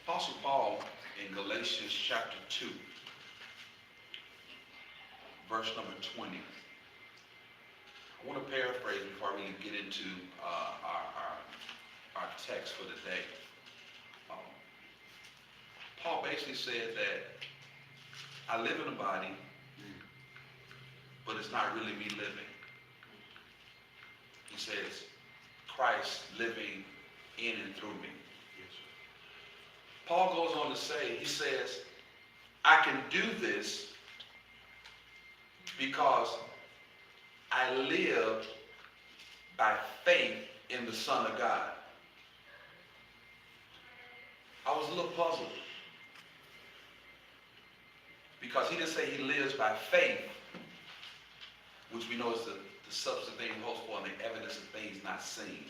Apostle Paul in Galatians chapter 2, verse number 20. I want to paraphrase before I really get into our text for the day. Paul basically said that I live in a body, but it's not really me living. He says, Christ living in and through me. Paul goes on to say, he says, I can do this because I live by faith in the Son of God. I was a little puzzled because he didn't say he lives by faith, which we know is the substance of things hoped for and the evidence of things not seen.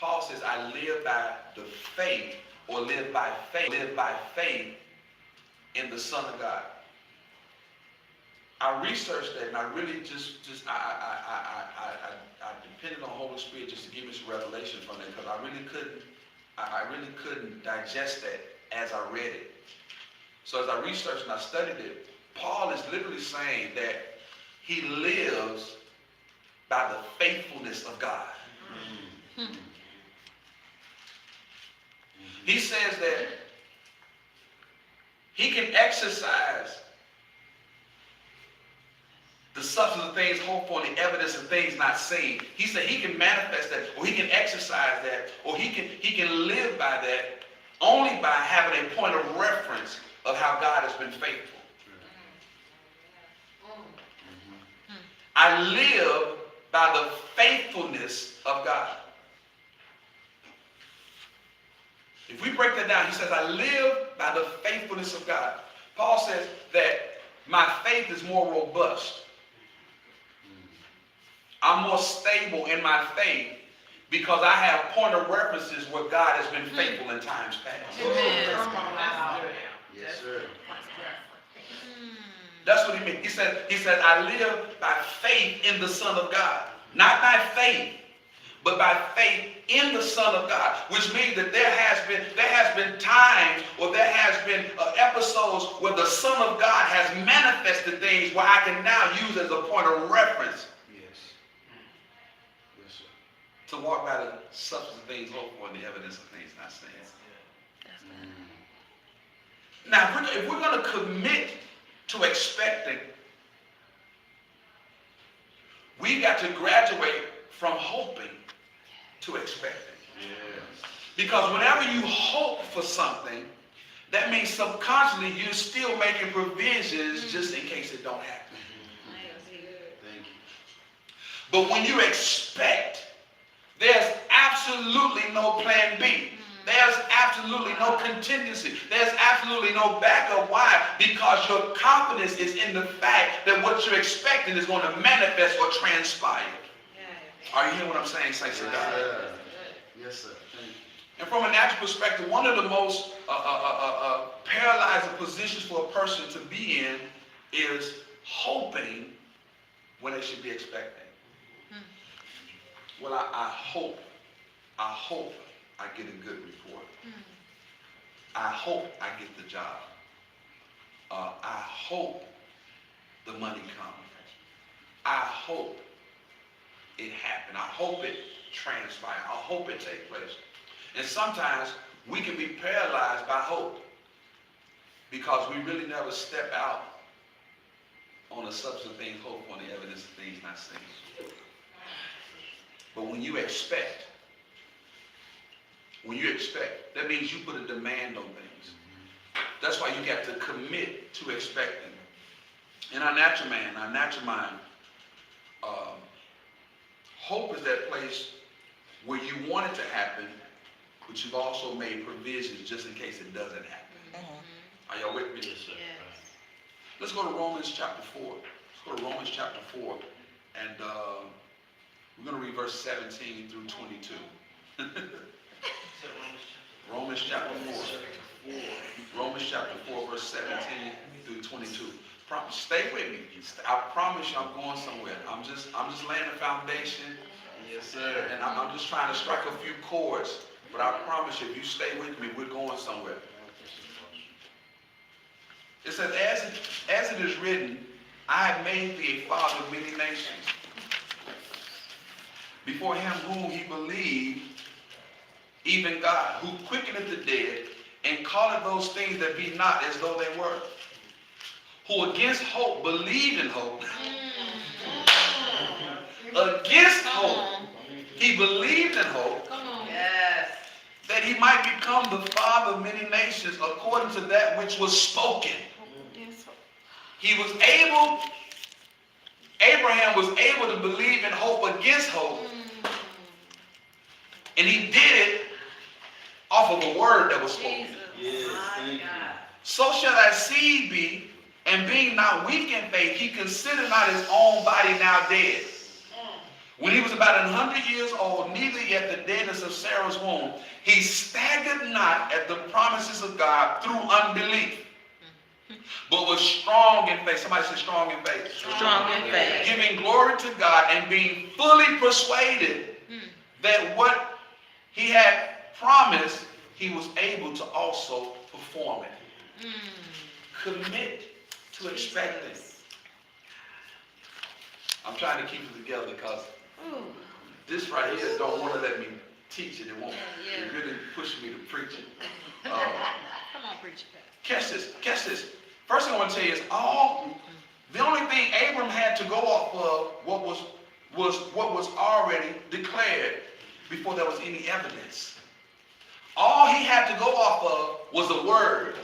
Paul says, I live by the faith, or live by faith in the Son of God. I researched that and I really I depended on the Holy Spirit just to give me some revelation from it, because I really couldn't digest that as I read it. So as I researched and I studied it, Paul is literally saying that he lives by the faithfulness of God. Mm-hmm. He says that he can exercise the substance of things hoped for and the evidence of things not seen. He said he can manifest that, or he can exercise that, or he can live by that only by having a point of reference of how God has been faithful. I live by the faithfulness of God. If we break that down, he says, I live by the faithfulness of God. Paul says that my faith is more robust. I'm more stable in my faith because I have point of references where God has been faithful in times past. Amen. Yes, sir. That's what he means. He said, I live by faith in the Son of God. Not by faith, but by faith in the Son of God, which means that there has been times, or there has been episodes where the Son of God has manifested things where I can now use as a point of reference. Yes. Yes, sir. To walk by the substance of things hoped for and the evidence of things not seen. Now, if we're going to commit to expecting, we got to graduate from hoping to expecting. Yes. Because whenever you hope for something, that means subconsciously you're still making provisions just in case it don't happen. Thank you. But when you expect, there's absolutely no plan B. There's absolutely no contingency. There's absolutely no backup. Why? Because your confidence is in the fact that what you're expecting is going to manifest or transpire. Are you hearing what I'm saying, saints of God? Yes, sir. Thank you. And from a natural perspective, one of the most paralyzing positions for a person to be in is hoping when they should be expecting. Well, I hope I get a good report. I hope I get the job. I hope the money comes. I hope it happen. I hope it transpire. I hope it take place. And sometimes we can be paralyzed by hope because we really never step out on the substance of things hoped for and the evidence of things not seen. But when you expect, that means you put a demand on things. That's why you got to commit to expecting. In our natural mind, hope is that place where you want it to happen, but you've also made provisions just in case it doesn't happen. Are y'all with me? Yes, sir. Yes. Let's go to Romans chapter 4. Let's go to Romans chapter 4, and we're going to read verse 17 through 22. Romans chapter 4. Romans chapter 4, verse 17 through 22. Stay with me. I promise you I'm going somewhere. I'm just laying the foundation Yes, sir. And I'm just trying to strike a few chords. But I promise you, if you stay with me, we're going somewhere. It says, as it is written, I have made thee a father of many nations. Before him whom he believed, even God, who quickeneth the dead, and calleth those things that be not as though they were. Who against hope believed in hope. Against hope, he believed in hope. Yes. That he might become the father of many nations according to that which was spoken. He was able, Abraham was able to believe in hope against hope. And he did it off of a word that was spoken. Yes, thank you. So shall thy seed be, and being not weak in faith, he considered not his own body now dead. When he was about 100 years old, neither yet the deadness of Sarah's womb, he staggered not at the promises of God through unbelief, but was strong in faith. Somebody say strong in faith. Strong in faith. Giving glory to God and being fully persuaded that what he had promised, he was able to also perform it. Commit to expecting. I'm trying to keep it together because this right here don't want to let me teach it. It won't. It really pushes me to preach it. Come on, preach it. Catch this. Catch this. First thing I want to tell you is the only thing Abram had to go off of what was already declared before there was any evidence. All he had to go off of was a word.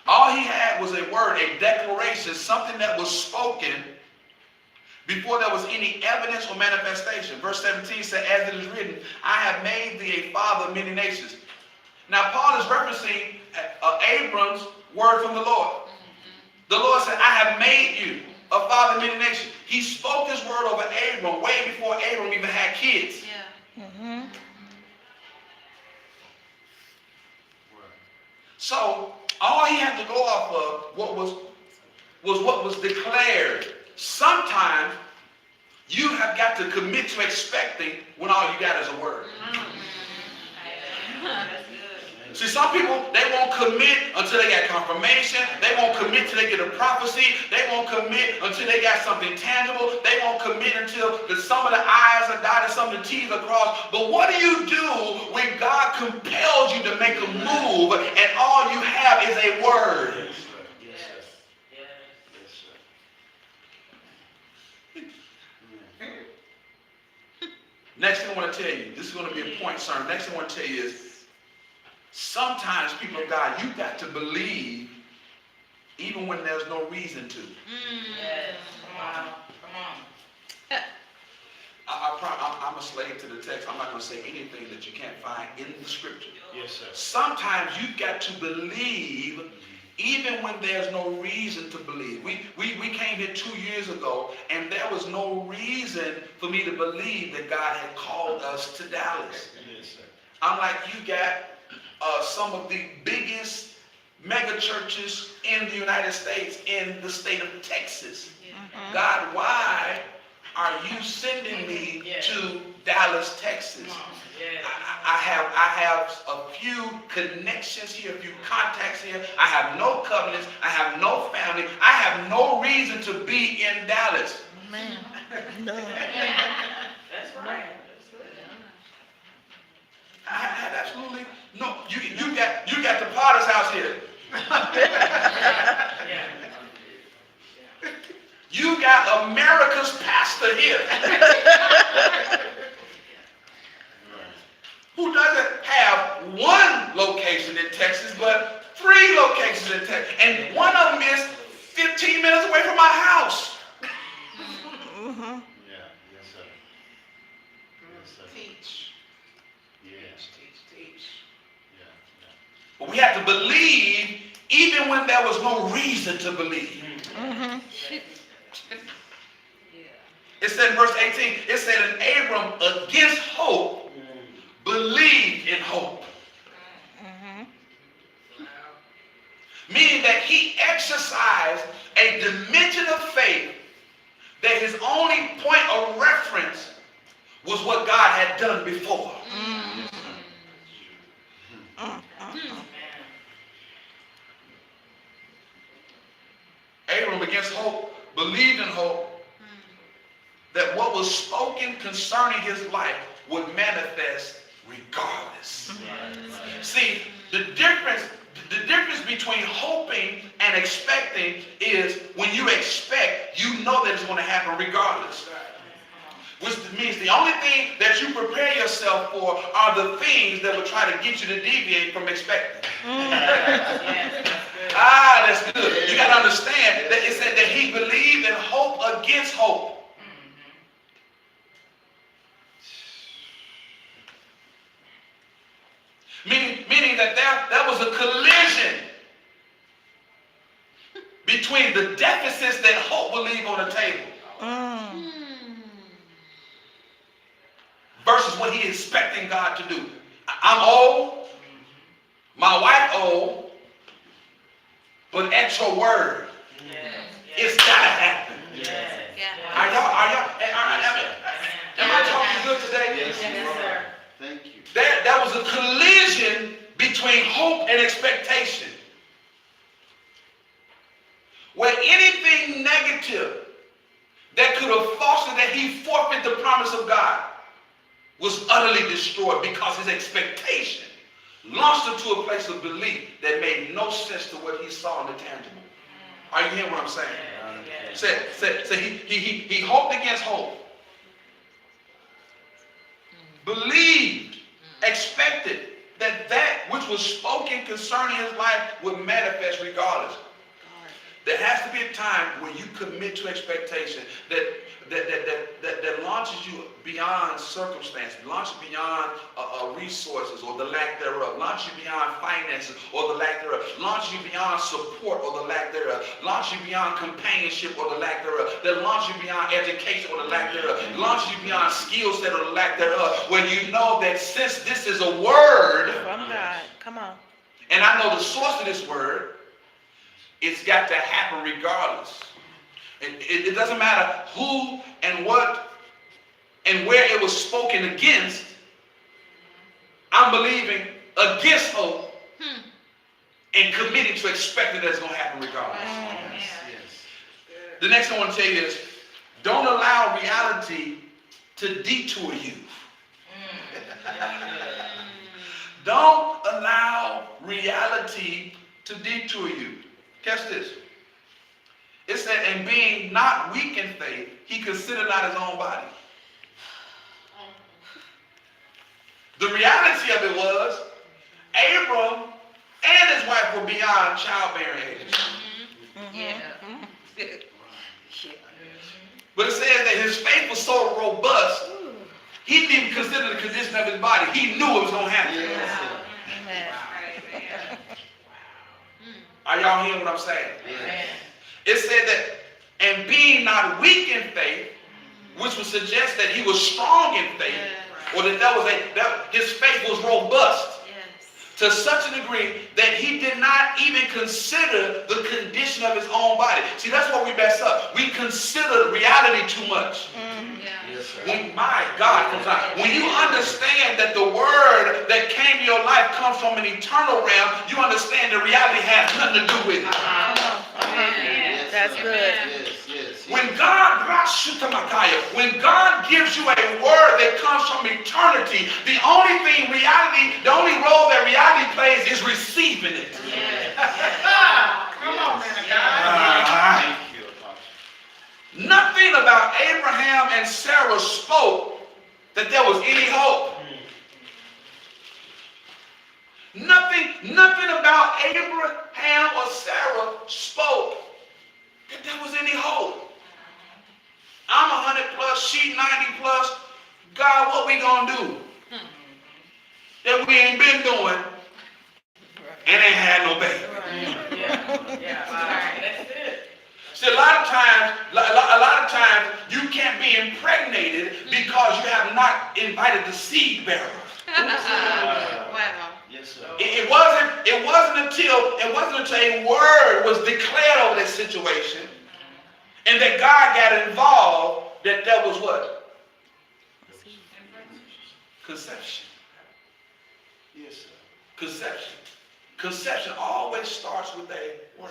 All he had was a word, a declaration, something that was spoken before there was any evidence or manifestation. Verse 17 said, as it is written, I have made thee a father of many nations. Now Paul is referencing Abram's word from the Lord. The Lord said, I have made you a father of many nations. He spoke this word over Abram way before Abram even had kids. So all he had to go off of what was declared. Sometimes you have got to commit to expecting when all you got is a word. See, some people, they won't commit until they got confirmation. They won't commit until they get a prophecy. They won't commit until they got something tangible. They won't commit until some of the I's are dotted, some of the T's are crossed. But what do you do when God compels you to make a move and all you have is a word? Next thing I want to tell you, this is going to be a point sermon. Next thing I want to tell you is, sometimes, people of God, you got to believe even when there's no reason to. Yes. Come on. I'm a slave to the text. I'm not going to say anything that you can't find in the scripture. Yes, sir. Sometimes you've got to believe even when there's no reason to believe. We came here 2 years ago, and there was no reason for me to believe that God had called us to Dallas. Yes, sir. I'm like, you got some of the biggest mega churches in the United States, in the state of Texas. God, why are you sending me to Dallas, Texas? I have a few connections here, a few contacts here. I have no covenants. I have no family. I have no reason to be in Dallas. Man. No. That's right. I had absolutely no. You got the Potter's house here. You got America's pastor here. Who doesn't have one location in Texas, but 3 locations in Texas. And one of them is 15 minutes away from my house. Yeah. Yes, sir. Yes, sir. Teach. Yes. Teach. Yeah. But we have to believe even when there was no reason to believe. It said in verse 18, it said, and Abram against hope believed in hope. Meaning that he exercised a dimension of faith that his only point of reference was what God had done before. Abram against hope, believed in hope, that what was spoken concerning his life would manifest regardless. See, the difference between hoping and expecting is when you expect, you know that it's going to happen regardless. Which means the only thing that you prepare yourself for are the things that will try to get you to deviate from expecting. That's good. You got to understand that it said that he believed in hope against hope. Meaning that there was a collision between the deficits that hope will leave on the table versus what he is expecting God to do. I'm old, my wife old, but at your word, it's gotta happen. Am I talking good today? Yes, sir. Thank you. There was a collision between hope and expectation, where anything negative that could have fostered that he forfeit the promise of God was utterly destroyed because his expectation launched him to a place of belief that made no sense to what he saw in the tangible. Are you hearing what I'm saying? He hoped against hope, believed, expected that which was spoken concerning his life would manifest regardless. There has to be a time when you commit to expectation that launches you beyond circumstance, launches beyond resources or the lack thereof, launches you beyond finances or the lack thereof, launches you beyond support or the lack thereof, launches you beyond companionship or the lack thereof, that launches you beyond education or the lack thereof, launches you beyond skill set or the lack thereof, when you know that since this is a word From God. Come on. and I know the source of this word, it's got to happen regardless. It doesn't matter who and what and where it was spoken against. I'm believing against hope and committing to expecting that it's going to happen regardless. Yes. The next thing I want to tell you is, don't allow reality to detour you. Don't allow reality to detour you. Catch this. It said, and being not weak in faith, he considered not his own body. The reality of it was, Abram and his wife were beyond childbearing age. But it says that his faith was so robust, he didn't even consider the condition of his body. He knew it was going to happen. Are y'all hearing what I'm saying? Yes. It said that, and being not weak in faith, which would suggest that he was strong in faith, or that his faith was robust to such a degree that he did not even consider the condition of his own body. See, that's what we mess up. We consider reality too much. Yes, sir. My God, when you understand that the word that came to your life comes from an eternal realm, you understand that reality has nothing to do with it. That's good. Yes. When God gives you a word that comes from eternity, the only role that reality plays is receiving it. Come on, man of God. Thank you, Apostle. Nothing about Abraham and Sarah spoke that there was any hope. Nothing about Abraham or Sarah spoke that there was any hope. I'm 100 plus, she 90 plus. God, what we gonna do? That we ain't been doing and ain't had no baby. That's it. See, a lot of times you can't be impregnated because you have not invited the seed bearer. Yes, sir. It wasn't until a word was declared over that situation and that God got involved that there was what? Conception. Yes, sir. Conception. Conception always starts with a word.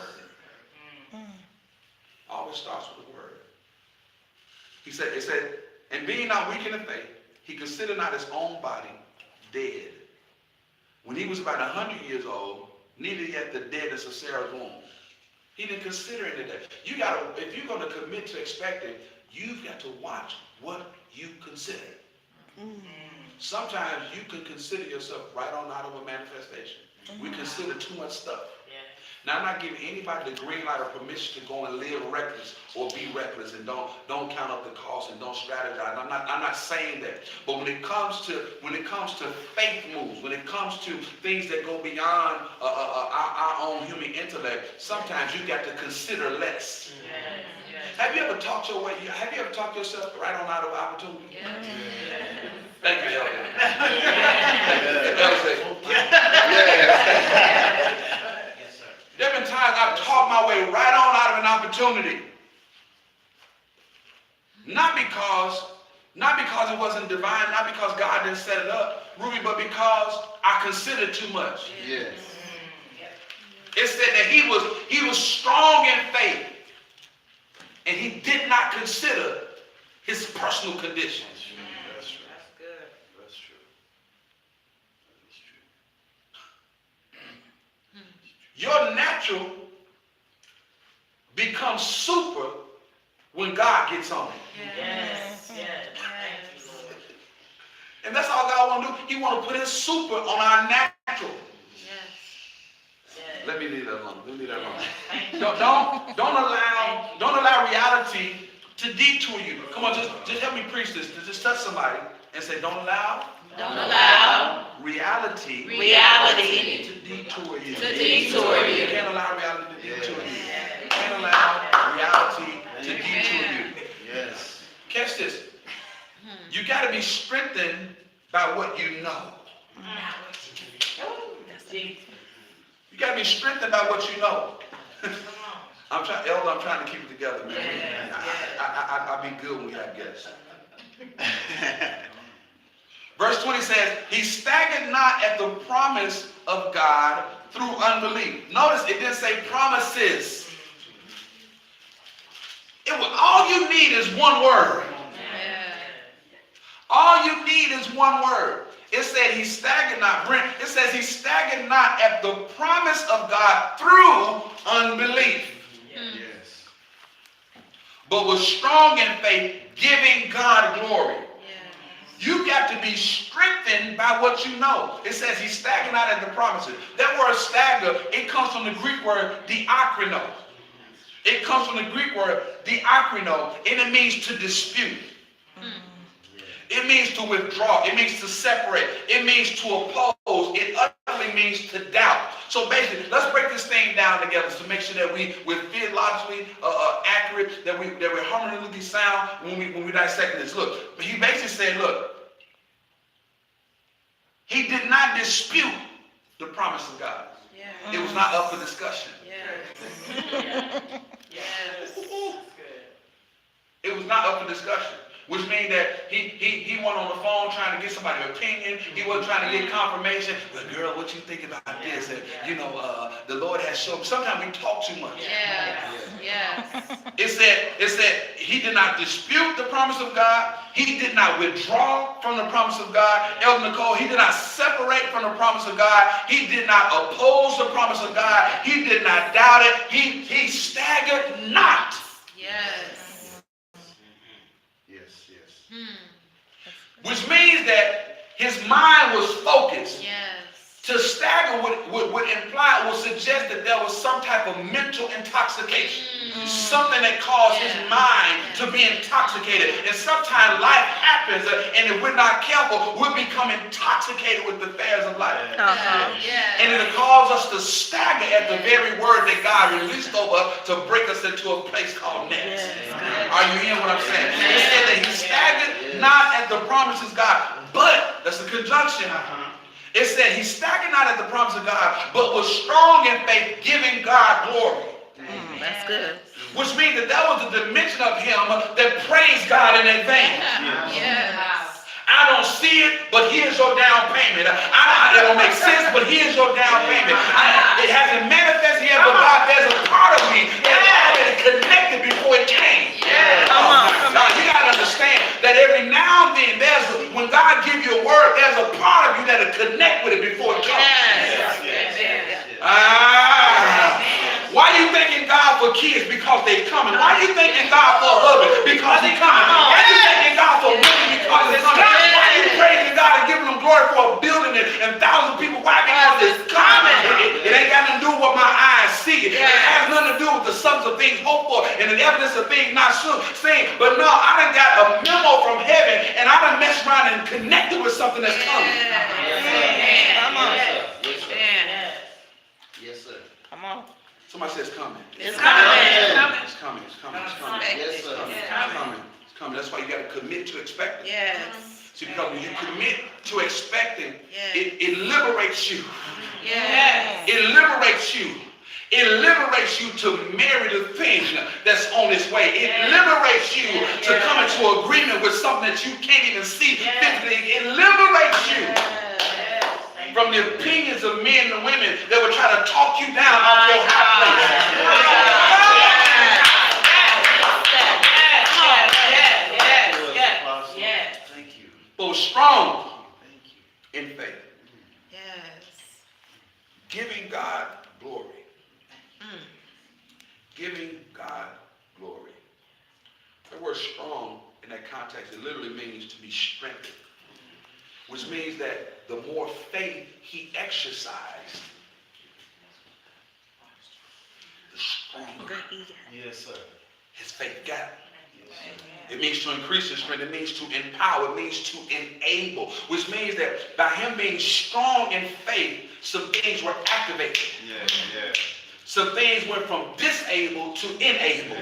Always starts with a word. It said, and being not weak in the faith, he considered not his own body dead. When he was about 100 years old, neither yet the deadness of Sarah's womb. He didn't consider it that. If you're going to commit to expecting, you've got to watch what you consider. Sometimes you can consider yourself right on out of a manifestation. We consider too much stuff. Now, I'm not giving anybody the green light or permission to go and live reckless or be reckless and don't count up the cost and don't strategize. I'm not saying that. But when it comes to faith moves, when it comes to things that go beyond our own human intellect, sometimes you got to consider less. Have you ever talked yourself right on out of opportunity? Thank you, Elder. There have been times I've talked my way right on out of an opportunity. Not because it wasn't divine, not because God didn't set it up, Ruby, but because I considered too much. Yes. It said that he was strong in faith, and he did not consider his personal condition. That's true. That's good. That's true. Your natural becomes super when God gets on it. Yes. Thank you, Lord. And that's all God wants to do. He wants to put his super on our natural. Let me leave that alone. Don't allow reality to detour you. Come on, just help me preach this. Just touch somebody and say, don't allow reality to detour you. You can't allow reality to detour you. You can't allow reality to detour you. Yes. Catch this. You got to be strengthened by what you know. You got to be strengthened by what you know. I'm trying to keep it together, man. I'll be good when we have guests. Verse 20 says, he staggered not at the promise of God through unbelief. Notice it didn't say promises. All you need is one word. All you need is one word. It said he staggered not. Brent, it says he staggered not at the promise of God through unbelief. Yes. But was strong in faith, giving God glory. You got to be strengthened by what you know. It says he staggered not at the promises. That word stagger, it comes from the Greek word diakrino. It comes from the Greek word diakrino, and it means to dispute. It means to withdraw. It means to separate. It means to oppose. It utterly means to doubt. So basically, let's break this thing down together to make sure that we're theologically accurate, that we're hermeneutically sound when we dissect this. Look, he basically said, look, he did not dispute the promise of God. It was not up for discussion. It was not up for discussion. Which means that he went on the phone trying to get somebody's opinion. He wasn't trying to get confirmation. Well, girl, what you think about this? And, the Lord has shown. Sometimes we talk too much. It said he did not dispute the promise of God. He did not withdraw from the promise of God. Elder Nicole, he did not separate from the promise of God. He did not oppose the promise of God. He did not doubt it. He staggered not. Which means that his mind was focused. To stagger would imply, would suggest that there was some type of mental intoxication. Something that caused his mind to be intoxicated. And sometimes life happens, and if we're not careful, we'll become intoxicated with the affairs of life. And it'll cause us to stagger at the very word that God released over us to break us into a place called next. Are you hearing what I'm saying? He said that he staggered not at the promises of God, but, that's a conjunction. It said he staggered not at the promise of God, but was strong in faith, giving God glory. That's good. Which means that there was a dimension of him that praised God in advance. I don't see it, but here's your down payment. It don't make sense, but here's your down payment. It hasn't manifested yet, but God, there's a part of me that's already connected before it came. God, you got to understand that every now and then, when God gives you a word, there's a part of you that'll connect with it before it comes. Why are you thanking God for kids? Because they're coming. Why are you thanking God for a husband? Because he's coming. Why are you thanking God for women? Because it's coming. Why are you praising God and giving him glory for a building and thousands of people? Why? Because it's coming. It ain't got nothing to do with what my eyes see. It has nothing to do with the sons of things hoped for and the evidence of things not seen. But no, I done got a memo from heaven and I done messed around and connected with something that's coming. Come on. Yes, sir. Come on. Somebody says coming. It's coming. It's coming. It's coming. It's coming. Yes, sir. It's coming. It's coming. That's why you got to commit to expecting. Yes. See, because when you commit to expecting, Yes. it liberates you. Yes. It liberates you. It liberates you to marry the thing that's on its way. It liberates you to come into agreement with something that you can't even see physically. It liberates you from the opinions of men and women that will try to talk you down off your high place. Thank you. But strong in faith. Yes. Giving God glory. Giving God glory. The word strong in that context, it literally means to be strengthened. Which means that the more faith he exercised, the stronger Yes, sir. his faith got. It means to increase his strength. It means to empower. It means to enable. Which means that by him being strong in faith, some things were activated. Yeah. Some things went from disabled to enabled.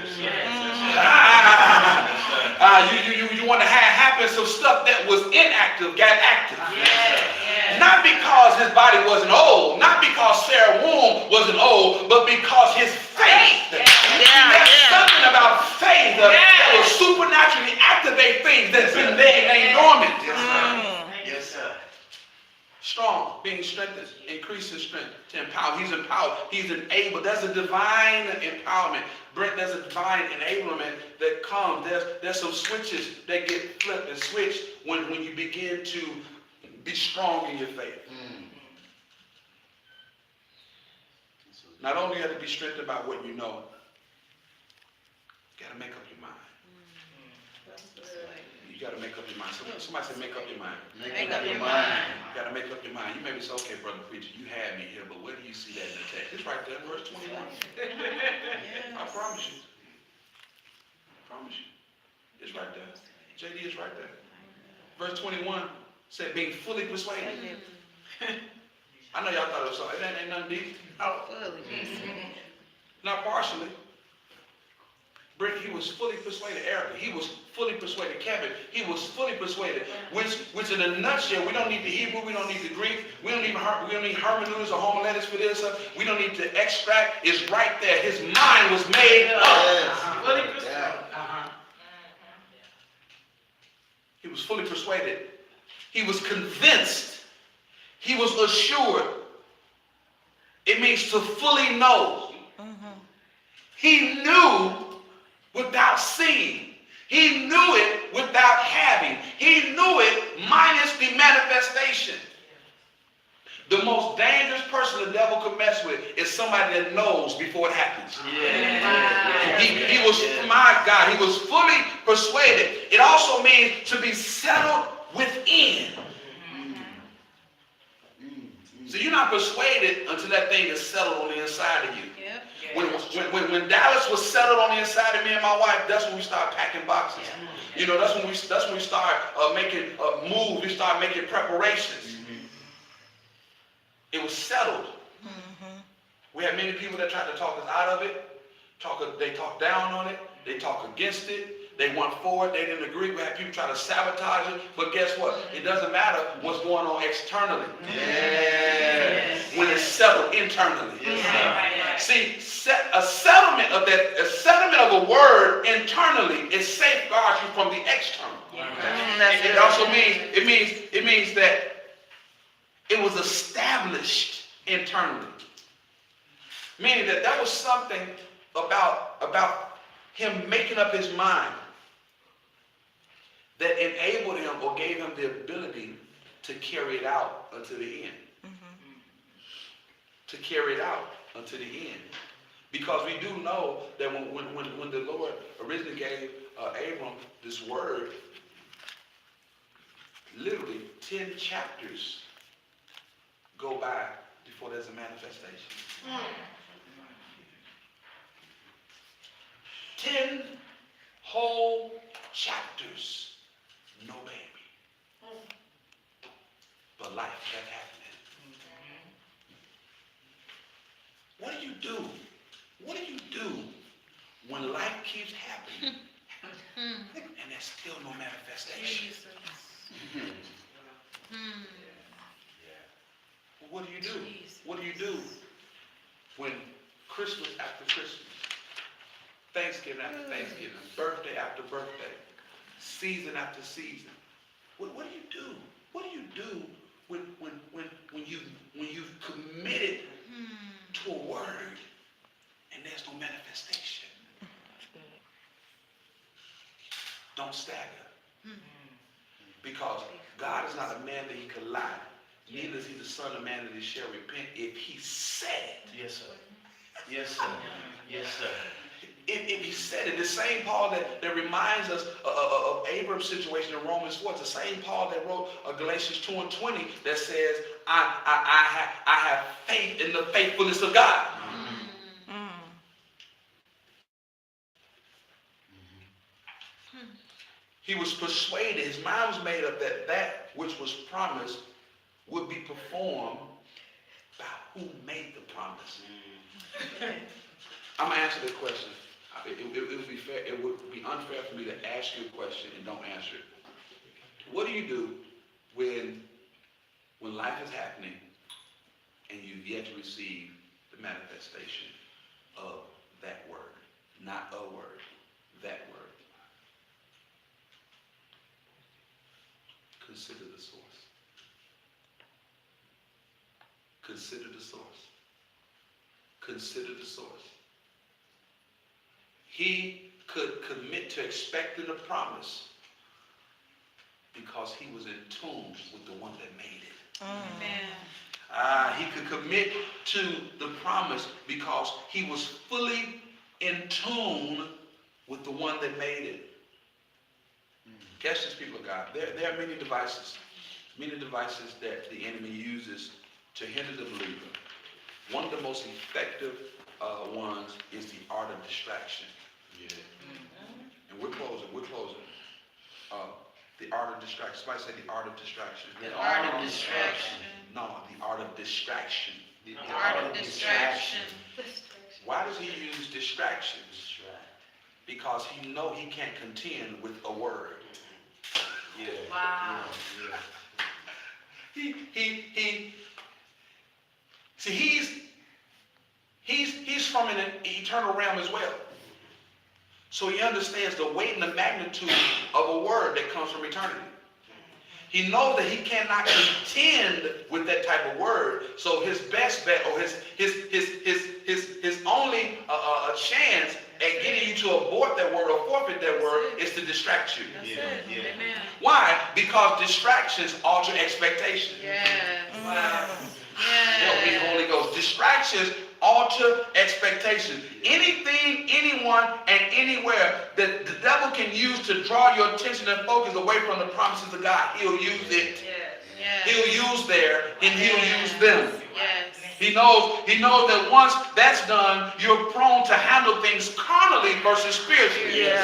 You want to have happen some stuff that was inactive got active. Not because his body wasn't old, not because Sarah's womb wasn't old, but because his faith. There's something about faith that will supernaturally activate things that's been there and ain't dormant. Yes, sir. Strong, being strengthened, increasing strength to empower. He's empowered. He's enabled. There's a divine empowerment. Brent, there's a divine enablement that comes. There's some switches that get flipped and switched when you begin to be strong in your faith. Not only you have to be strengthened by what you know, you got to make up your mind. You got to make up your mind. Somebody said make up your mind. Make up your mind. You got to make up your mind. You may be saying, okay, brother preacher, you had me here, but where do you see that in the text? It's right there in verse 21. I promise you. I promise you. It's right there. JD is right there. Verse 21 said being fully persuaded. I know y'all thought it was something. That ain't nothing deep. Not partially. Brent, he was fully persuaded. Erica, he was fully persuaded. Kevin, he was fully persuaded. Which in a nutshell, we don't need the Hebrew, we don't need the Greek, we don't need hermeneutics or homiletics for this. We don't need to extract. It's right there. His mind was made up. Fully persuaded. He was fully persuaded. He was convinced. He was assured. It means to fully know. He knew without seeing. He knew it without having. He knew it minus the manifestation. The most dangerous person the devil could mess with is somebody that knows before it happens. He was, my God, he was fully persuaded. It also means to be settled within. So you're not persuaded until that thing is settled on the inside of you. When Dallas was settled on the inside of me and my wife, that's when we started packing boxes. You know, that's when we start making moves. We start making preparations. It was settled. We had many people that tried to talk us out of it. They talked down on it. They talked against it. They went forward. They didn't agree. We had people try to sabotage it. But guess what? It doesn't matter what's going on externally. When it's settled internally. See, a settlement of a word internally, it safeguards you from the external. That's It good. also means that it was established internally. Meaning that was something about him making up his mind that enabled him or gave him the ability to carry it out until the end. To carry it out until the end. Because we do know that when the Lord originally gave Abram this word, literally 10 chapters go by before there's a manifestation. 10 whole chapters, no baby. But life kept happening. What do you do? What do you do when life keeps happening and there's still no manifestation? What do you do? What do you do when Christmas after Christmas, Thanksgiving after Thanksgiving, birthday after birthday, season after season? What do you do? What do you do when you've committed to a word and there's no manifestation? Don't stagger. Because God is not a man that he could lie. Neither is he the son of man that he shall repent. If he said, Yes, sir. Yes, sir. Yes, sir. if he said it, the same Paul that reminds us of Abram's situation in Romans 4, it's the same Paul that wrote Galatians 2:20 that says, I have faith in the faithfulness of God. He was persuaded, his mind was made up that which was promised would be performed by who made the promise. I'm going to answer the question. It would be fair. It would be unfair for me to ask you a question and don't answer it. What do you do when life is happening and you've yet to receive the manifestation of that word? Not a word, that word. Consider the source. Consider the source. Consider the source. He could commit to expecting a promise because he was in tune with the one that made it. Amen. He could commit to the promise because he was fully in tune with the one that made it. Catch this, people of God. There are many devices that the enemy uses to hinder the believer. One of the most effective ones is the art of distraction. Yeah. And we're closing. The art of distraction. Somebody say the art of distraction. The art of distraction. No, the art of distraction. The art of distraction. Why does he use distractions? Because he knows he can't contend with a word. Yeah. Wow. Yeah. He's from an eternal realm as well. So he understands the weight and the magnitude of a word that comes from eternity. He knows that he cannot contend with that type of word. So his best bet, or his only chance at getting you to abort that word or forfeit that word is to distract you. Yeah. Why? Because distractions alter expectation. Yes. Wow. Yes. Help me, Holy Ghost. Distractions alter expectations. Anything, anyone, and anywhere that the devil can use to draw your attention and focus away from the promises of God, he'll use it. Yes. He'll use there, and he'll use them. Yes. He knows that once that's done, you're prone to handle things carnally versus spiritually. Yes.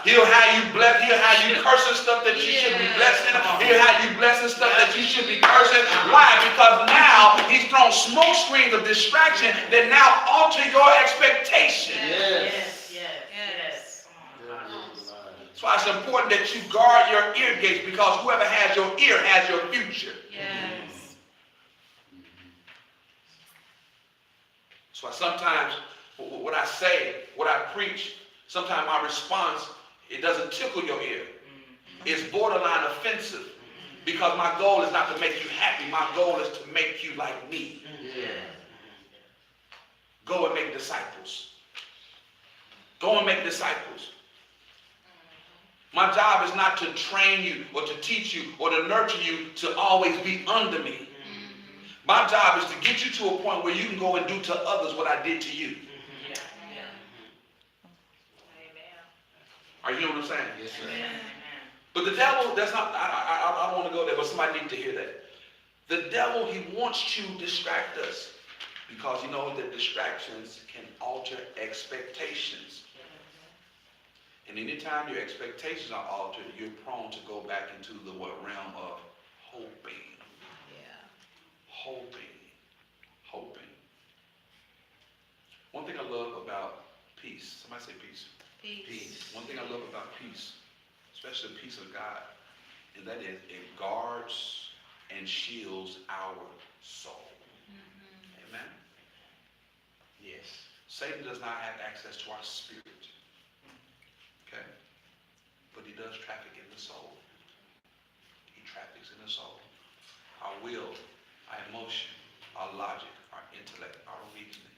He'll have you bless. He'll have you cursing stuff that you should be blessing. He'll have you blessing stuff that you should be cursing. Why? Because now he's thrown smoke screens of distraction that now alter your expectation. Yes. That's why it's important that you guard your ear gates, because whoever has your ear has your future. Yes. So sometimes what I say, what I preach, sometimes my response It doesn't tickle your ear. It's borderline offensive. Because my goal is not to make you happy. My goal is to make you like me. Yeah. Go and make disciples. Go and make disciples. My job is not to train you or to teach you or to nurture you to always be under me. My job is to get you to a point where you can go and do to others what I did to you. Are you hearing what I'm saying? Yes, sir. But the devil, that's not, I don't want to go there, but somebody needs to hear that. The devil, he wants to distract us because you know that distractions can alter expectations. And anytime your expectations are altered, you're prone to go back into the realm of hoping. Hoping. One thing I love about peace, somebody say peace. Peace. One thing I love about peace, especially the peace of God, is that it guards and shields our soul. Amen? Yes. Satan does not have access to our spirit. Okay? But he does traffic in the soul. He traffics in the soul. Our will, our emotion, our logic, our intellect, our reasoning,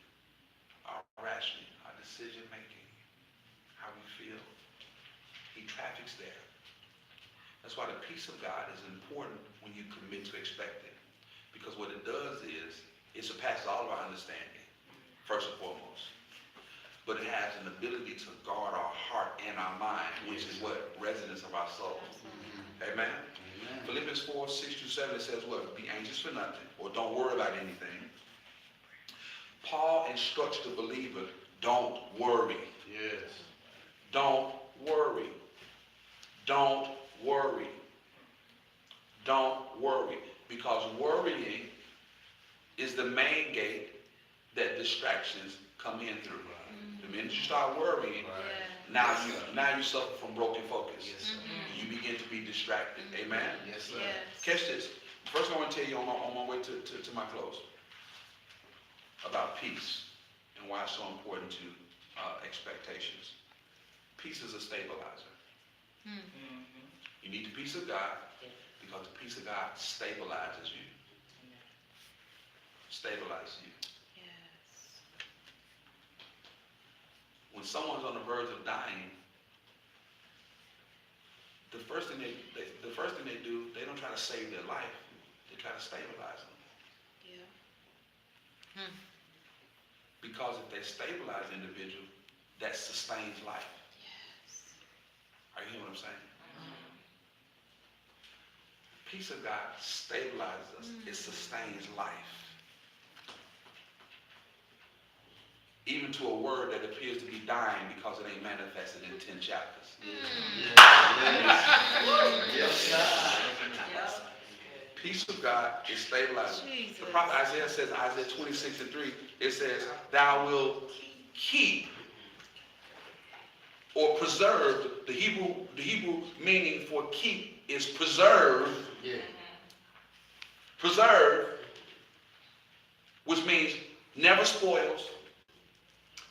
our rationing, our decision making, how we feel. He traffics there. That's why the peace of God is important when you commit to expecting. Because what it does is, it surpasses all of our understanding, first and foremost. But it has an ability to guard our heart and our mind, which is what? Residence of our soul. Amen? Amen. Philippians 4:6-7, it says what? Be anxious for nothing, or don't worry about anything. Paul instructs the believer, don't worry. Yes. Don't worry. Don't worry. Don't worry. Because worrying is the main gate that distractions come in through. The minute you start worrying, now you suffer from broken focus. Yes, sir. You begin to be distracted. Amen? Yes, sir. Catch this. First, I want to tell you on my way to my close about peace and why it's so important to expectations. Peace is a stabilizer. You need the peace of God because the peace of God stabilizes you. Stabilizes you. When someone's on the verge of dying, the first thing they do, they don't try to save their life. They try to stabilize them. Because if they stabilize the individual, that sustains life. Are you hearing what I'm saying? Peace of God stabilizes us. It sustains life. Even to a word that appears to be dying because it ain't manifested in 10 chapters. Yes, sir. Peace of God is stabilizing. The prophet Isaiah says, Isaiah 26:3, it says, thou wilt keep or preserve. The Hebrew meaning for keep is preserve. Yeah. Preserve, which means never spoils,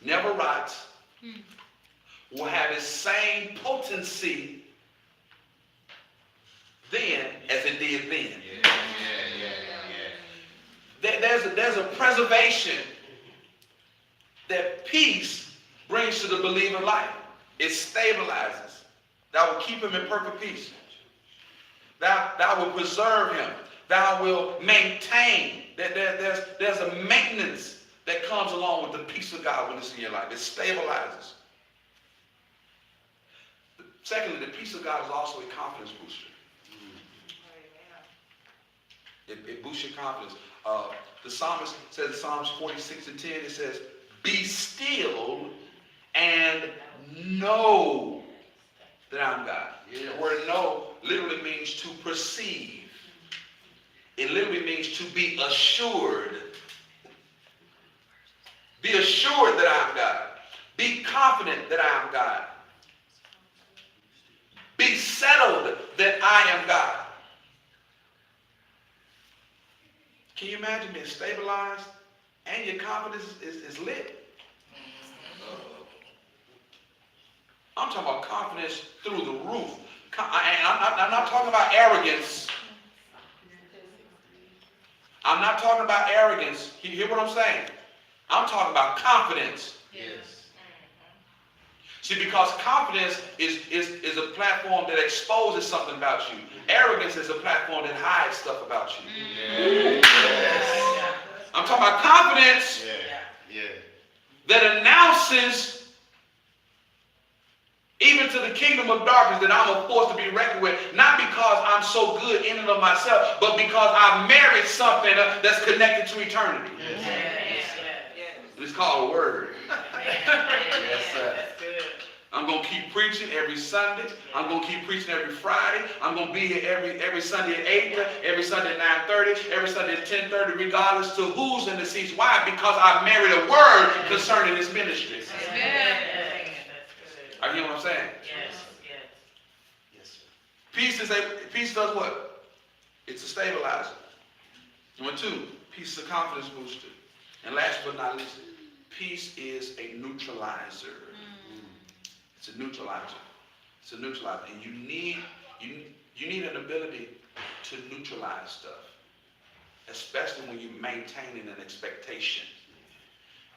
never rots, will have its same potency then as it did then. There's a preservation that peace brings to the believer life. It stabilizes. That will keep him in perfect peace. Thou will preserve him. Thou will maintain. There's a maintenance that comes along with the peace of God when it's in your life. It stabilizes. Secondly, the peace of God is also a confidence booster. It boosts your confidence. The psalmist says in Psalms 46:10, it says, be still and know that I'm God. Yes. The word know literally means to perceive. It literally means to be assured. Be assured that I am God. Be confident that I am God. Be settled that I am God. Can you imagine being stabilized and your confidence is lit? I'm talking about confidence through the roof. I'm not talking about arrogance. I'm not talking about arrogance. You hear what I'm saying? I'm talking about confidence. Yes. See, because confidence is a platform that exposes something about you. Arrogance is a platform that hides stuff about you. Yes. I'm talking about confidence Yeah. that announces even to the kingdom of darkness that I'm a force to be reckoned with, not because I'm so good in and of myself, but because I've married something that's connected to eternity. It's called a word. Yes, sir. That's good. I'm going to keep preaching every Sunday. I'm going to keep preaching every Friday. I'm going to be here every Sunday at 8, every Sunday at 9:30, every Sunday at 10:30, regardless to who's in the seats. Why? Because I've married a word concerning this ministry. Are you hearing what I'm saying? Yes, sir. Peace does what? It's a stabilizer. Number 2, peace is a confidence booster. And last but not least, peace is a neutralizer. It's a neutralizer. It's a neutralizer. And you need an ability to neutralize stuff, especially when you're maintaining an expectation.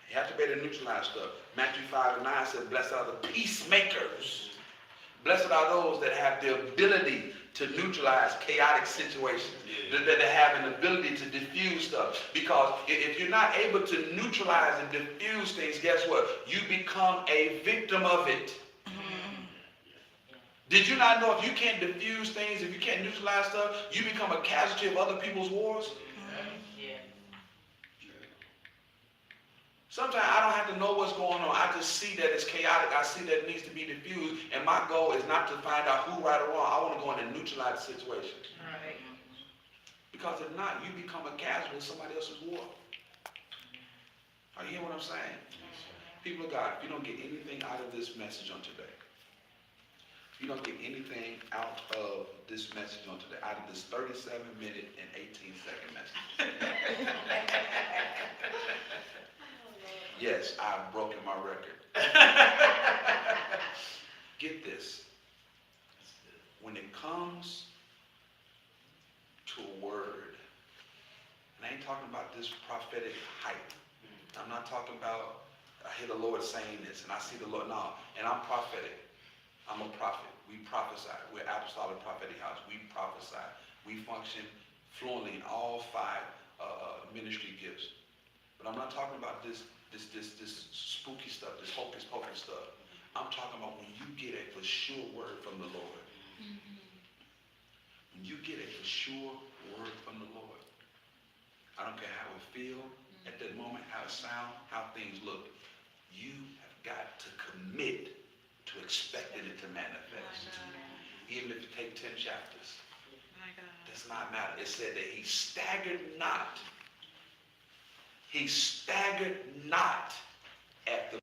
You have to be able to neutralize stuff. Matthew 5:9 said, blessed are the peacemakers. Blessed are those that have the ability to neutralize chaotic situations, that have an ability to diffuse stuff. Because if you're not able to neutralize and diffuse things, guess what? You become a victim of it. Did you not know if you can't diffuse things, if you can't neutralize stuff, you become a casualty of other people's wars? Sometimes I don't have to know what's going on. I just see that it's chaotic. I see that it needs to be diffused. And my goal is not to find out who right or wrong. I want to go in and neutralize the situation. Right. Because if not, you become a casualty of somebody else's war. Are you hearing what I'm saying? People of God, if you don't get anything out of this message on today, if you don't get anything out of this message on today, out of this 37-minute and 18-second message, yes, I've broken my record. Get this. When it comes to a word, and I ain't talking about this prophetic hype. I'm not talking about, I hear the Lord saying this, and I see the Lord, no, and I'm prophetic. I'm a prophet. We prophesy. We're apostolic prophetic house. We prophesy. We function fluently in all 5 ministry gifts. But I'm not talking about this spooky stuff, this hocus pocus stuff. I'm talking about when you get a for sure word from the Lord. When you get a for sure word from the Lord, I don't care how it feels at that moment, how it sounds, how things look. You have got to commit to expecting it to manifest. Even if it takes 10 chapters. Does not matter. It said that he staggered not. He staggered not at the